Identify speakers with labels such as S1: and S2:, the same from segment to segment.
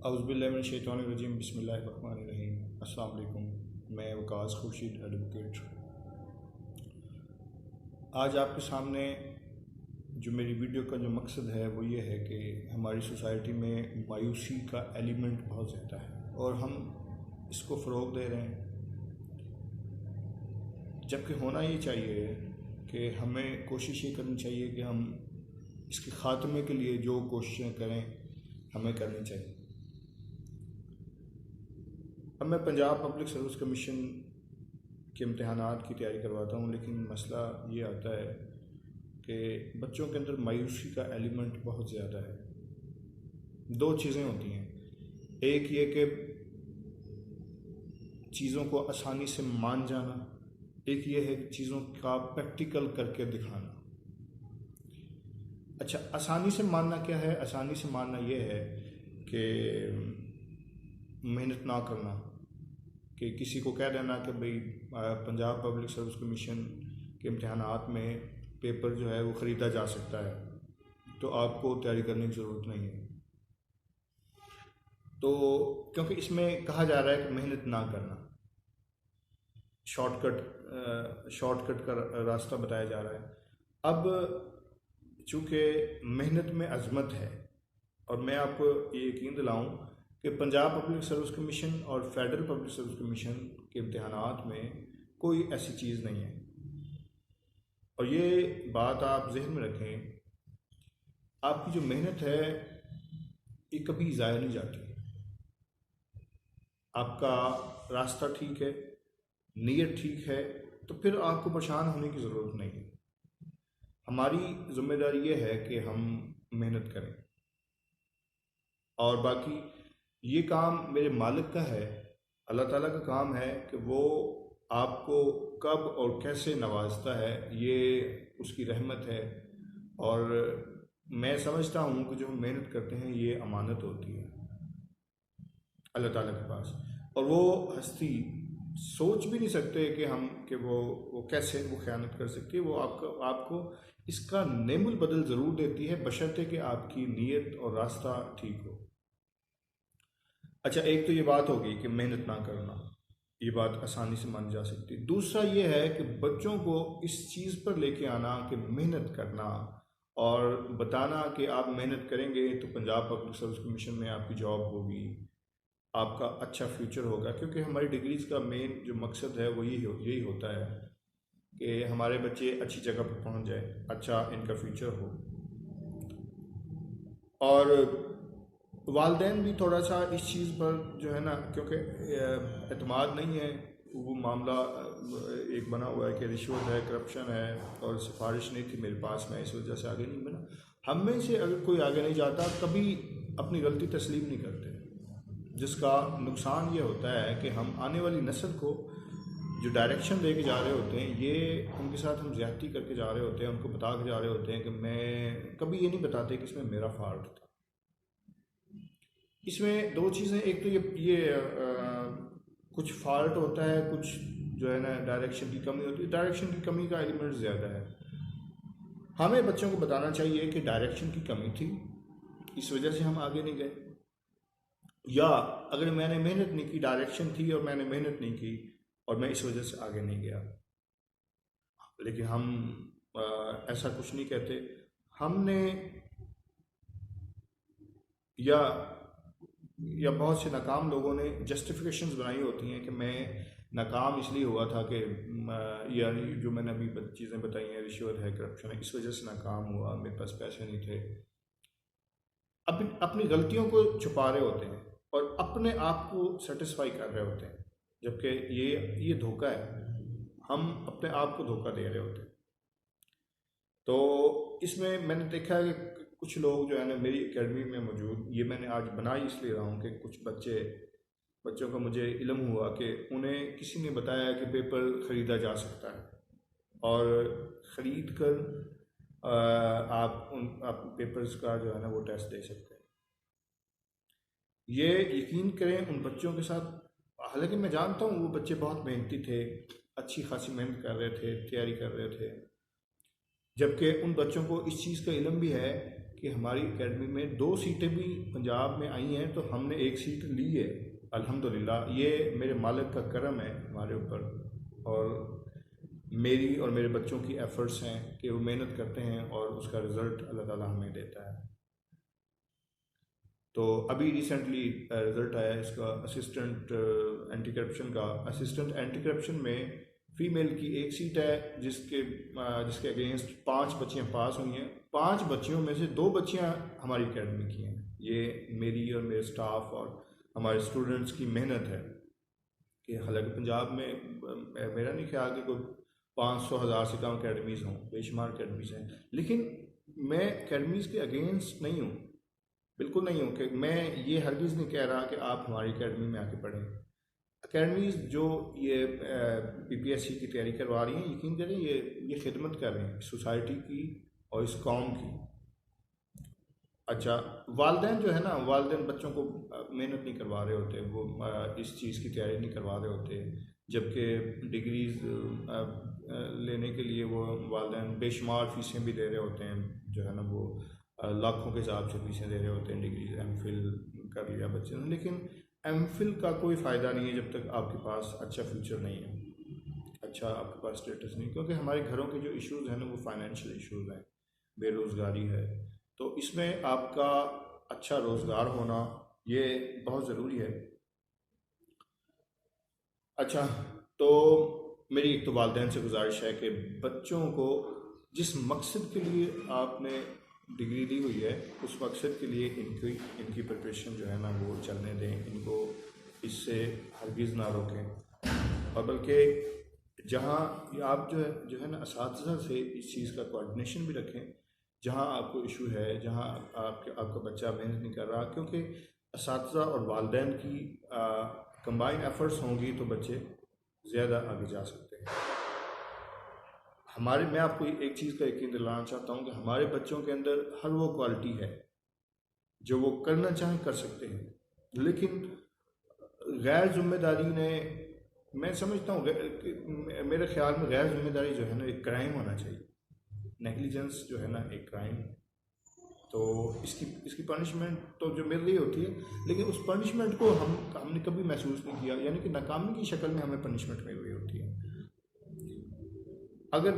S1: औज़ुबिल्लाहिमिनश्शैतानिर्रजीम बिस्मिल्लाहिर्रहमानिर्रहीम। अस्सलाम वालेकुम। मैं वकास खुर्शीद एडवोकेट। आज आपके सामने जो मेरी वीडियो का जो मकसद है वो ये है कि हमारी सोसाइटी में मायूसी का एलिमेंट बहुत ज़्यादा है और हम इसको फ़रोग़ दे रहे हैं, जबकि होना ये चाहिए कि हमें कोशिश ये करनी चाहिए कि हम इसके ख़ात्मे के लिए जो कोशिशें करें हमें करनी चाहिए। अब मैं पंजाब पब्लिक सर्विस कमीशन के इम्तहानात की तैयारी करवाता हूँ, लेकिन मसला ये आता है कि बच्चों के अंदर मायूसी का एलिमेंट बहुत ज़्यादा है। दो चीज़ें होती हैं, एक ये कि चीज़ों को आसानी से मान जाना, एक ये है कि चीज़ों का प्रैक्टिकल करके दिखाना। अच्छा, आसानी से मानना क्या है? आसानी से मानना ये है कि मेहनत ना करना, कि किसी को कह देना कि भाई पंजाब पब्लिक सर्विस कमीशन के इम्तहानात में पेपर जो है वो ख़रीदा जा सकता है, तो आपको तैयारी करने की ज़रूरत नहीं है। तो क्योंकि इसमें कहा जा रहा है कि मेहनत ना करना, शॉर्टकट का रास्ता बताया जा रहा है। अब चूँकि मेहनत में अज़मत है, और मैं आपको ये यकीन दिलाऊं कि पंजाब पब्लिक सर्विस कमीशन और फेडरल पब्लिक सर्विस कमीशन के इम्तहानात में कोई ऐसी चीज़ नहीं है। और ये बात आप जहन में रखें, आपकी जो मेहनत है ये कभी ज़ाया नहीं जाती। आपका रास्ता ठीक है, नीयत ठीक है, तो फिर आपको परेशान होने की ज़रूरत नहीं है। हमारी ज़िम्मेदारी ये है कि हम मेहनत करें, और बाकी ये काम मेरे मालिक का है, अल्लाह ताला का काम है कि वो आपको कब और कैसे नवाजता है, ये उसकी रहमत है। और मैं समझता हूँ कि जो हम मेहनत करते हैं ये अमानत होती है अल्लाह ताला के पास, और वो हस्ती सोच भी नहीं सकते कि वो कैसे वो ख़यानत कर सकती है। वो आपको इसका नेमुल बदल ज़रूर देती है, बशर्ते कि आपकी नीयत और रास्ता ठीक हो। अच्छा, एक तो ये बात होगी कि मेहनत ना करना, ये बात आसानी से मान जा सकती है। दूसरा ये है कि बच्चों को इस चीज़ पर लेके आना कि मेहनत करना, और बताना कि आप मेहनत करेंगे तो पंजाब पब्लिक सर्विस कमीशन में आपकी जॉब होगी, आपका अच्छा फ्यूचर होगा। क्योंकि हमारी डिग्रीज़ का मेन जो मकसद है वो यही होता है कि हमारे बच्चे अच्छी जगह पर पहुंच जाए, अच्छा इनका फ्यूचर हो। और वालदैन भी थोड़ा सा इस चीज़ पर जो है ना, क्योंकि एतमाद नहीं है, वो मामला एक बना हुआ है कि रिश्वत है, करप्शन है, और सिफारिश नहीं थी मेरे पास, मैं इस वजह से आगे नहीं बना। हम में से अगर कोई आगे नहीं जाता, कभी अपनी गलती तस्लीम नहीं करते, जिसका नुकसान ये होता है कि हम आने वाली नस्ल को जो डायरेक्शन दे के जा रहे होते हैं, ये उनके साथ हम ज़्यादती करके जा रहे होते हैं, उनको बता के जा रहे होते हैं कि मैं कभी ये नहीं बताते कि इसमें मेरा फॉल्ट था। इसमें दो चीज़ें, एक तो ये कुछ फॉल्ट होता है, कुछ जो है ना डायरेक्शन की कमी होती है। डायरेक्शन की कमी का एलिमेंट ज़्यादा है। हमें बच्चों को बताना चाहिए कि डायरेक्शन की कमी थी, इस वजह से हम आगे नहीं गए, या अगर मैंने मेहनत नहीं की, डायरेक्शन थी और मैंने मेहनत नहीं की और मैं इस वजह से आगे नहीं गया। लेकिन हम ऐसा कुछ नहीं कहते। हमने या बहुत से नाकाम लोगों ने जस्टिफिकेशंस बनाई होती हैं कि मैं नाकाम इसलिए हुआ था कि या जो मैंने अभी चीज़ें बताई हैं, रिश्वत है, करप्शन है, इस वजह से नाकाम हुआ, मेरे पास पैसे नहीं थे। अपनी गलतियों को छुपा रहे होते हैं और अपने आप को सेटिस्फाई कर रहे होते हैं, जबकि ये धोखा है। हम अपने आप को धोखा दे रहे होते हैं। तो इसमें मैंने देखा है कि कुछ लोग जो है ना मेरी एकेडमी में मौजूद, ये मैंने आज बना इसलिए रहा हूँ कि कुछ बच्चों का मुझे इल्म हुआ कि उन्हें किसी ने बताया कि पेपर ख़रीदा जा सकता है, और ख़रीद कर आप पेपर्स का जो है ना वो टेस्ट दे सकते हैं। ये यकीन करें उन बच्चों के साथ, हालांकि मैं जानता हूँ वो बच्चे बहुत मेहनती थे, अच्छी खासी मेहनत कर रहे थे, तैयारी कर रहे थे, जबकि उन बच्चों को इस चीज़ का इल्म भी है कि हमारी एकेडमी में 2 सीटें भी पंजाब में आई हैं, तो हमने 1 सीट ली है अल्हम्दुलिल्लाह। ये मेरे मालिक का करम है हमारे ऊपर, और मेरी और मेरे बच्चों की एफ़र्ट्स हैं कि वो मेहनत करते हैं और उसका रिज़ल्ट अल्लाह ताला हमें देता है। तो अभी रिसेंटली रिज़ल्ट आया इसका असिस्टेंट एंटी करप्शन का। असिस्टेंट एंटी करप्शन में फ़ीमेल की 1 सीट है, जिसके अगेंस्ट 5 बच्चियाँ पास हुई हैं। 5 बच्चियों में से 2 बच्चियाँ हमारी एकेडमी की हैं। ये मेरी और मेरे स्टाफ और हमारे स्टूडेंट्स की मेहनत है कि हालांकि पंजाब में मेरा नहीं ख्याल कि कोई 500,000 से कम अकेडमीज़ हों, बेशुमार अकेडमीज़ हैं, लेकिन मैं अकेडमीज़ के अगेंस्ट नहीं हूँ, बिल्कुल नहीं हूँ कि मैं ये हरगिज़ नहीं कह रहा कि आप हमारी एकेडमी में आके पढ़ें। अकेडमीज़ जो ये PPSC की तैयारी करवा रही हैं, यकीन करें ये खिदमत कर रही हैं सोसाइटी की और इस कौम की। अच्छा, वालिदैन जो है ना, वालिदैन बच्चों को मेहनत नहीं करवा रहे होते, वो इस चीज़ की तैयारी नहीं करवा रहे होते, जबकि डिग्रीज़ लेने के लिए वो वालिदैन बेशुमार फ़ीसें भी दे रहे होते हैं, जो है ना वो लाखों के हिसाब से फ़ीसें दे रहे होते हैं। डिग्रीज MPhil कर लिया बच्चे ने, लेकिन MPhil का कोई फ़ायदा नहीं है जब तक आपके पास अच्छा फ्यूचर नहीं है, अच्छा आपके पास स्टेटस नहीं, क्योंकि हमारे घरों के जो इश्यूज़ हैं ना वो फाइनेंशियल इश्यूज़ हैं, बेरोज़गारी है। तो इसमें आपका अच्छा रोज़गार होना ये बहुत ज़रूरी है। अच्छा, तो मेरी एक तो वालिदैन से गुजारिश है कि बच्चों को जिस मकसद के लिए आपने डिग्री ली हुई है, उस मकसद के लिए इनकी प्रिपरेशन जो है ना वो चलने दें, इनको इससे हरगिज़ ना रोकें, और बल्कि जहाँ आप जो है ना असातिज़ा से इस चीज़ का कोऑर्डिनेशन भी रखें। जहाँ आपको इशू है, जहाँ आपका बच्चा मेहनत नहीं कर रहा, क्योंकि असातिज़ा और वालिदैन की कंबाइन एफ़र्ट्स होंगी तो बच्चे ज़्यादा आगे जा सकते हैं। मैं आपको एक चीज़ का यकीन दिलाना चाहता हूँ कि हमारे बच्चों के अंदर हर वो क्वालिटी है जो वो करना चाहें कर सकते हैं, लेकिन गैर जिम्मेदारी ने, मैं समझता हूँ मेरे ख्याल में गैर जिम्मेदारी जो है ना एक क्राइम होना चाहिए। नेग्लिजेंस जो है ना एक क्राइम, तो इसकी पनिशमेंट तो जो मिल रही होती है, लेकिन उस पनिशमेंट को हमने कभी महसूस नहीं किया, यानी कि नाकामी की शक्ल में हमें पनिशमेंट मिल रही होती है। अगर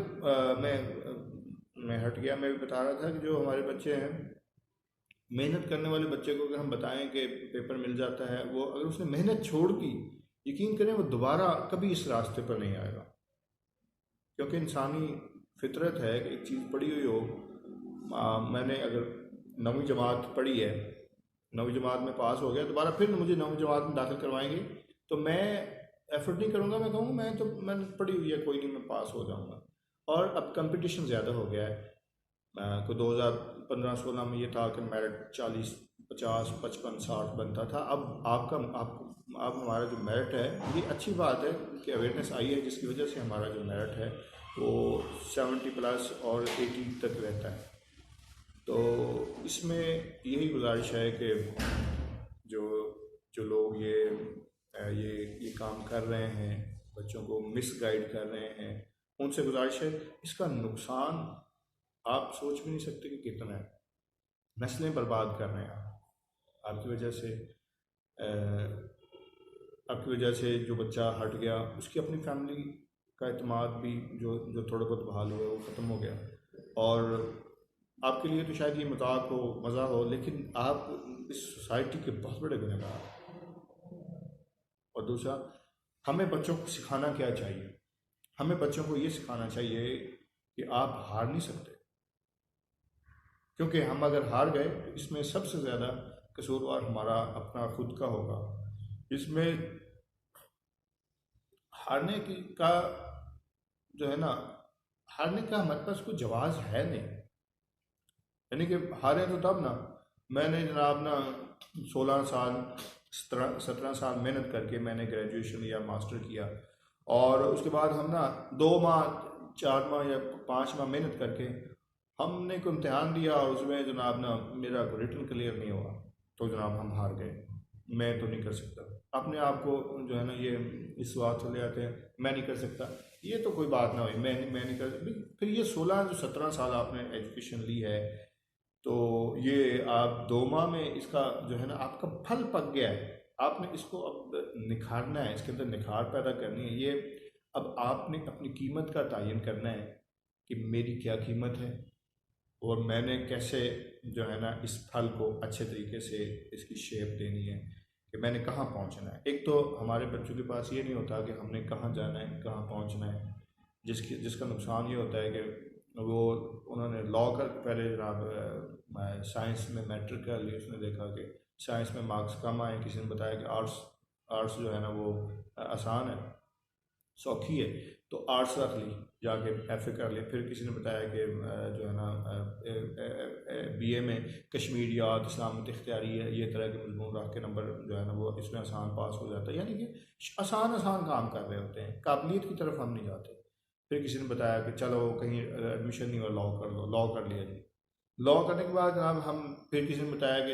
S1: मैं हट गया, मैं भी बता रहा था कि जो हमारे बच्चे हैं, मेहनत करने वाले बच्चे को अगर हम बताएं कि पेपर मिल जाता है, वो अगर उसने मेहनत छोड़ दी, यकीन करें वो दोबारा कभी इस रास्ते पर नहीं आएगा, क्योंकि इंसानी फितरत है कि एक चीज़ पढ़ी हुई हो। मैंने अगर 9वीं जमात पढ़ी है, 9वीं जमात में पास हो गया, दोबारा फिर मुझे 9वीं जमात में दाखिल करवाएंगे तो मैं एफर्ट नहीं करूँगा, मैं कहूँगा मैंने पढ़ी हुई है, कोई नहीं, मैं पास हो जाऊँगा। और अब कंपटीशन ज़्यादा हो गया है। को 2015-16 में ये था कि मेरिट 40, 50, 55, 60 बनता था। अब हमारा जो मेरिट है, ये अच्छी बात है कि अवेयरनेस आई है, जिसकी वजह से हमारा जो मेरिट है वो 70+ और 80 तक रहता है। तो इसमें यही गुजारिश है कि जो लोग ये काम कर रहे हैं, बच्चों को मिसगाइड कर रहे हैं, उनसे गुजारिश है, इसका नुकसान आप सोच भी नहीं सकते कि कितना है। नस्लें बर्बाद कर रहे हैं आपकी वजह से जो बच्चा हट गया, उसकी अपनी फैमिली का एतमाद भी जो थोड़ा बहुत बहाल हुआ वो ख़त्म हो गया। और आपके लिए तो शायद ये मजाक हो, मज़ा हो, लेकिन आप इस सोसाइटी के बहुत बड़े गुनहगार। और दूसरा, हमें बच्चों को सिखाना क्या चाहिए? हमें बच्चों को ये सिखाना चाहिए कि आप हार नहीं सकते, क्योंकि हम अगर हार गए तो इसमें सबसे ज़्यादा कसूरवार हमारा अपना खुद का होगा। इसमें हारने का जो है ना, हारने का हमारे पास कोई जवाब है नहीं, यानी कि हारे तो तब ना। मैंने जनाब ना 16 साल 17 साल मेहनत करके मैंने ग्रेजुएशन या मास्टर किया, और उसके बाद हम ना 2 माह 4 माह या 5 माह मेहनत करके हमने को इम्तहान दिया, और उसमें जनाब ना मेरा रिटन क्लियर नहीं हुआ, तो जनाब हम हार गए। मैं तो नहीं कर सकता, अपने आप को जो है ना ये इस बात से ले आते हैं, मैं नहीं कर सकता, ये तो कोई बात ना हुई, मैं नहीं कर सकता। फिर ये 16 जो 17 साल आपने एजुकेशन ली है, तो ये आप 2 माह में इसका जो है ना आपका फल पक गया है, आपने इसको अब निखारना है, इसके अंदर निखार पैदा करनी है। ये अब आपने अपनी कीमत का तयन करना है कि मेरी क्या कीमत है और मैंने कैसे जो है ना इस फल को अच्छे तरीके से इसकी शेप देनी है कि मैंने कहाँ पहुँचना है। एक तो हमारे बच्चों के पास ये नहीं होता कि हमने कहाँ जाना है, कहाँ पहुँचना है, जिसका नुकसान ये होता है कि वो उन्होंने लॉ कर पहले जनाब साइंस में मैट्रिक कर ली, उसने देखा कि साइंस में मार्क्स कम आए, किसी ने बताया कि आर्ट्स जो है ना वो आसान है, सौखी है, तो आर्ट्स रख ली, जाके एफ ए कर लिया। फिर किसी ने बताया कि जो है ना बीए में कश्मीरियात, इस्लामियत इख्तियारी है, ये तरह के मजमून रख के नंबर जो है ना वो इसमें आसान पास हो जाता है। यानी कि आसान काम कर रहे होते हैं, काबिलियत की तरफ हम नहीं जाते। फिर किसी ने बताया कि चलो कहीं एडमिशन नहीं हुआ, लॉ कर लो, लॉ कर लिया जी। लॉ करने के बाद जनाब हम फिर किसी ने बताया कि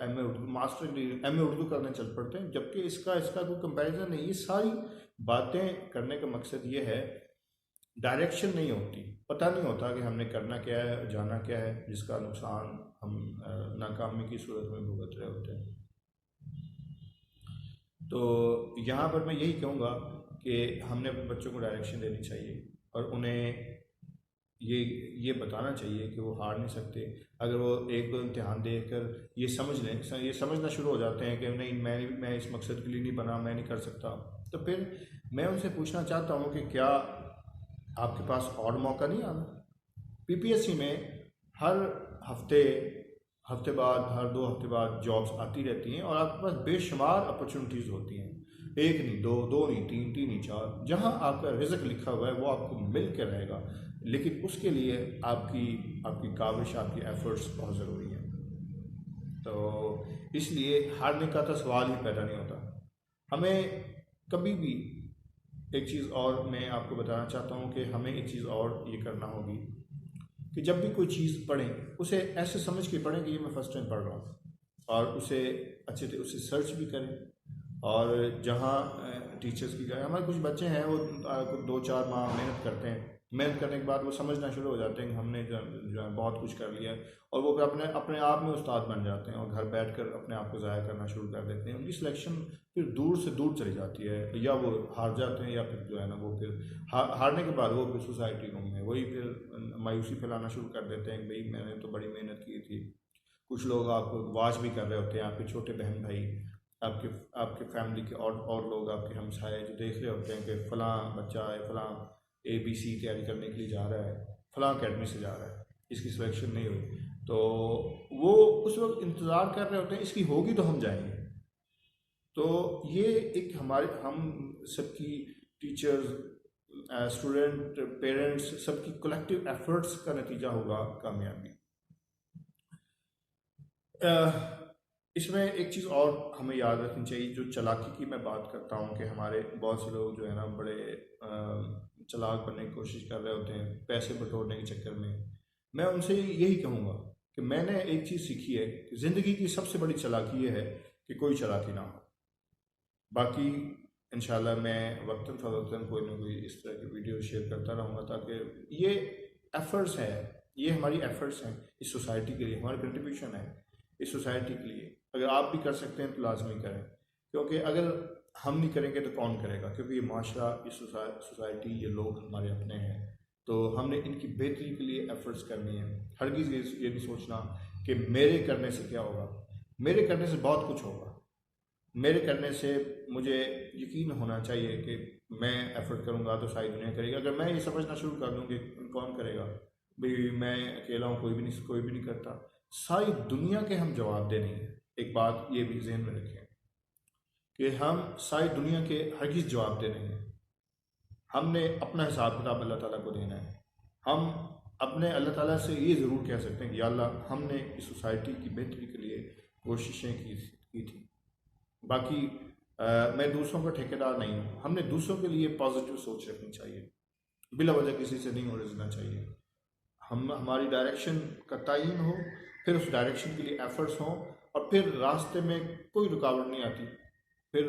S1: M A Urdu, master degree M A Urdu करने चल पड़ते हैं, जबकि इसका कोई कंपैरिजन नहीं। ये सारी बातें करने का मकसद ये है, डायरेक्शन नहीं होती, पता नहीं होता कि हमने करना क्या है, जाना क्या है, जिसका नुकसान हम नाकामी की सूरत में भुगत रहे होते हैं। तो यहाँ पर मैं यही कहूँगा कि हमने अपने बच्चों को डायरेक्शन देनी चाहिए और उन्हें ये बताना चाहिए कि वो हार नहीं सकते। अगर वो एक दो इम्तिहान देकर ये समझ लें, ये समझना शुरू हो जाते हैं कि नहीं मैं इस मकसद के लिए नहीं बना, मैं नहीं कर सकता, तो फिर मैं उनसे पूछना चाहता हूँ कि क्या आपके पास और मौका नहीं आना। पीपीएससी में हर हफ्ते बाद, हर 2 हफ्ते बाद जॉब्स आती रहती हैं और आपके पास बेशुमार अपॉर्चुनिटीज़ होती हैं, एक नहीं, दो नहीं, तीन नहीं, 4, जहां आपका रिज़्क लिखा हुआ है वो आपको मिल के रहेगा। लेकिन उसके लिए आपकी काविश, आपकी एफर्ट्स बहुत ज़रूरी हैं। तो इसलिए हारने का तो सवाल ही पैदा नहीं होता। हमें कभी भी एक चीज़ और मैं आपको बताना चाहता हूँ कि हमें एक चीज़ और ये करना होगी कि जब भी कोई चीज़ पढ़ें उसे ऐसे समझ के पढ़ें कि ये मैं फर्स्ट टाइम पढ़ रहा हूँ, और उसे अच्छे से उसे सर्च भी करें। और जहाँ टीचर्स की जाए, हमारे कुछ बच्चे हैं वो 2-4 माह मेहनत करते हैं, मेहनत करने के बाद वो समझना शुरू हो जाते हैं कि हमने जो है बहुत कुछ कर लिया है, और वो अपने आप में उस्ताद बन जाते हैं और घर बैठकर अपने आप को ज़ाया करना शुरू कर देते हैं। उनकी सिलेक्शन फिर दूर से दूर चली जाती है, या वो हार जाते हैं, या फिर जो है ना वो फिर हारने के बाद वो फिर सोसाइटी रूम में वही फिर मायूसी फैलाना शुरू कर देते हैं कि भाई मैंने तो बड़ी मेहनत की थी। कुछ लोग आपको वाच भी कर रहे होते हैं, आपके छोटे बहन भाई, आपके फैमिली के और लोग, आपके हमसाए जो देख रहे होते हैं कि फ़लाँ बच्चा है, फ़लाँ ABC तैयारी करने के लिए जा रहा है, फ़लाँ अकेडमी से जा रहा है, इसकी सिलेक्शन नहीं हुई, तो वो उस वक्त इंतज़ार कर रहे होते हैं इसकी होगी तो हम जाएंगे। तो ये एक हम सबकी, टीचर्स, स्टूडेंट, पेरेंट्स, सबकी कलेक्टिव एफर्ट्स का नतीजा होगा कामयाबी। इसमें एक चीज़ और हमें याद रखनी चाहिए, जो चालाकी की मैं बात करता हूँ कि हमारे बहुत से लोग जो है ना बड़े चालाक बनने की कोशिश कर रहे होते हैं पैसे बटोरने के चक्कर में। मैं उनसे यही कहूँगा कि मैंने एक चीज़ सीखी है कि ज़िंदगी की सबसे बड़ी चालाकी ये है कि कोई चालाकी ना हो। बाकी इंशाल्लाह मैं वक्तन फ़वक्तन कोई ना कोई इस तरह की वीडियो शेयर करता रहूँगा, ताकि ये एफ़र्ट्स हैं, ये हमारी एफ़र्ट्स हैं इस सोसाइटी के लिए, हमारा कंट्रीब्यूशन है इस सोसाइटी के लिए। अगर आप भी कर सकते हैं तो लाजमी करें, क्योंकि अगर हम नहीं करेंगे तो कौन करेगा, क्योंकि ये माशरा, ये सोसाइटी, ये लोग हमारे अपने हैं, तो हमने इनकी बेहतरी के लिए एफ़र्ट्स करनी है। हरगिज़ ये नहीं सोचना कि मेरे करने से क्या होगा। मेरे करने से बहुत कुछ होगा। मेरे करने से मुझे यकीन होना चाहिए कि मैं एफ़र्ट करूँगा तो सारी दुनिया करेगी। अगर मैं ये समझना शुरू कर दूँ कि कौन करेगा, भाई मैं अकेला हूँ, कोई भी नहीं करता, सारी दुनिया के हम जवाब दे नहीं हैं। एक बात ये भी जहन में रखें कि हम सारी दुनिया के हरगिज़ जवाब दे नहीं हैं। हमने अपना हिसाब किताब अल्लाह ताला को देना है। हम अपने अल्लाह ताला से ये ज़रूर कह सकते हैं कि या अल्लाह, हमने इस सोसाइटी की बेहतरी के लिए कोशिशें की थी। बाकी मैं दूसरों का ठेकेदार नहीं हूँ। हमने दूसरों के लिए पॉजिटिव सोच रखनी चाहिए, बिला वजह किसी से नहीं उलझना चाहिए। हमारी डायरेक्शन का तयन हो, फिर उस डायरेक्शन के लिए एफ़र्ट्स हों, और फिर रास्ते में कोई रुकावट नहीं आती, फिर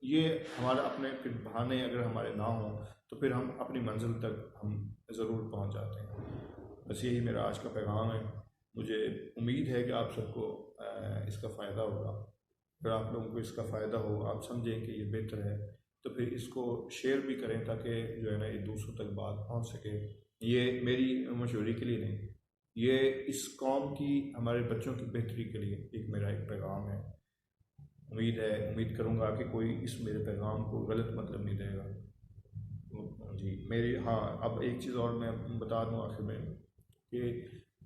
S1: ये हमारा अपने फिर बहाने अगर हमारे ना हों तो फिर हम अपनी मंजिल तक हम ज़रूर पहुंच जाते हैं। बस यही मेरा आज का पैगाम है। मुझे उम्मीद है कि आप सबको इसका फ़ायदा होगा। अगर आप लोगों को इसका फ़ायदा हो, आप समझें कि ये बेहतर है, तो फिर इसको शेयर भी करें ताकि जो है ना ये दूसरों तक बात पहुंच सके। ये मेरी मशहूरी के लिए नहीं, ये इस कौम की, हमारे बच्चों की बेहतरी के लिए मेरा एक पैगाम है। उम्मीद करूँगा कि कोई इस मेरे पैगाम को गलत मतलब नहीं देगा। जी मेरी, हाँ, अब एक चीज़ और मैं बता दूँ आखिर में कि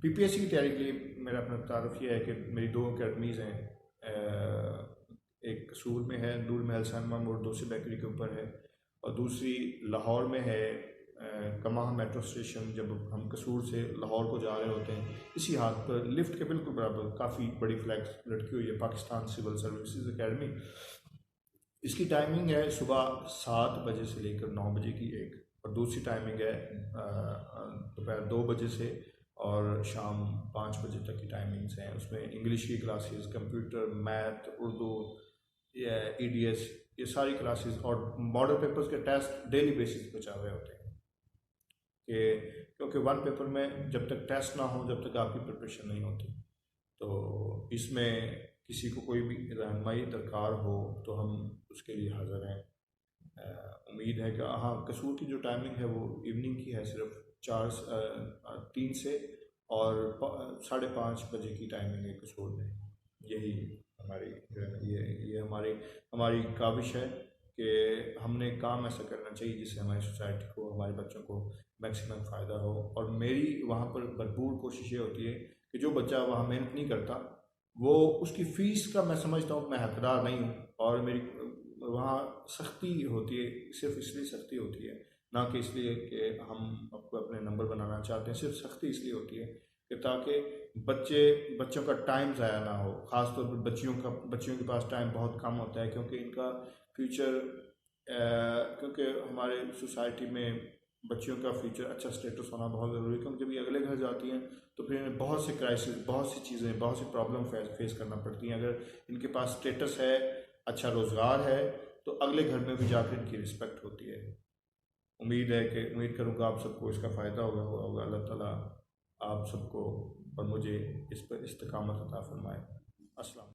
S1: पीपीएससी की तैयारी के लिए मेरा अपना तारुफ ये है कि मेरी 2 अकेडमीज़ हैं। एक कसूर में है, नूर महल सैनमा मोड़ दोसी बेकरी के ऊपर है, और दूसरी लाहौर में है, कमाह मेट्रो स्टेशन। जब हम कसूर से लाहौर को जा रहे होते हैं, इसी हाथ पर लिफ्ट के बिल्कुल बराबर काफ़ी बड़ी फ्लैग लटकी हुई है, पाकिस्तान सिविल सर्विसेज एकेडमी। इसकी टाइमिंग है सुबह 7 बजे से लेकर 9 बजे की एक, और दूसरी टाइमिंग है दोपहर 2 बजे से और शाम 5 बजे तक की टाइमिंग्स हैं। उसमें इंग्लिश की classes, computer, math, Urdu, EDS, ये सारी क्लासेस, और मॉडल पेपर्स के टेस्ट डेली बेसिस पे चल रहे होते हैं कि क्योंकि वन पेपर में जब तक टेस्ट ना हो, जब तक आपकी प्रिपरेशन नहीं होती। तो इसमें किसी को कोई भी रहनुमाई दरकार हो तो हम उसके लिए हाज़िर हैं। उम्मीद है कि हाँ, कसूर की जो टाइमिंग है वो इवनिंग की है, सिर्फ 3 से, और 5:30 बजे की टाइमिंग है कसूर में। यही हमारी जो है ना, ये हमारी काविश है कि हमने काम ऐसा करना चाहिए जिससे हमारी सोसाइटी को, हमारे बच्चों को मैक्सिमम फ़ायदा हो। और मेरी वहाँ पर भरपूर कोशिश ये होती है कि जो बच्चा वहाँ मेहनत नहीं करता, वो उसकी फ़ीस का मैं समझता हूँ मैं हकदार नहीं हूँ, और मेरी वहाँ सख्ती होती है, सिर्फ इसलिए सख्ती होती है, ना कि इसलिए कि हम आपको अपने नंबर बनाना चाहते हैं। सिर्फ सख्ती इसलिए होती है कि ताकि बच्चों का टाइम ज़ाया ना हो। ख़ास तौर पर बच्चियों के पास टाइम बहुत कम होता है, क्योंकि इनका फ्यूचर, क्योंकि हमारे सोसाइटी में बच्चियों का फ्यूचर अच्छा स्टेटस होना बहुत ज़रूरी है। क्योंकि जब ये अगले घर जाती हैं तो फिर इन्हें बहुत से क्राइसिस, बहुत सी चीज़ें, बहुत सी प्रॉब्लम फेस करना पड़ती हैं। अगर इनके पास स्टेटस है, अच्छा रोज़गार है, तो अगले घर में भी जाकर इनकी रिस्पेक्ट होती है। उम्मीद करूँगा आप सबको इसका फ़ायदा होगा। अल्लाह ताला आप सबको और मुझे इस पर इस्तिकामत अता फरमाए। अस्सलाम।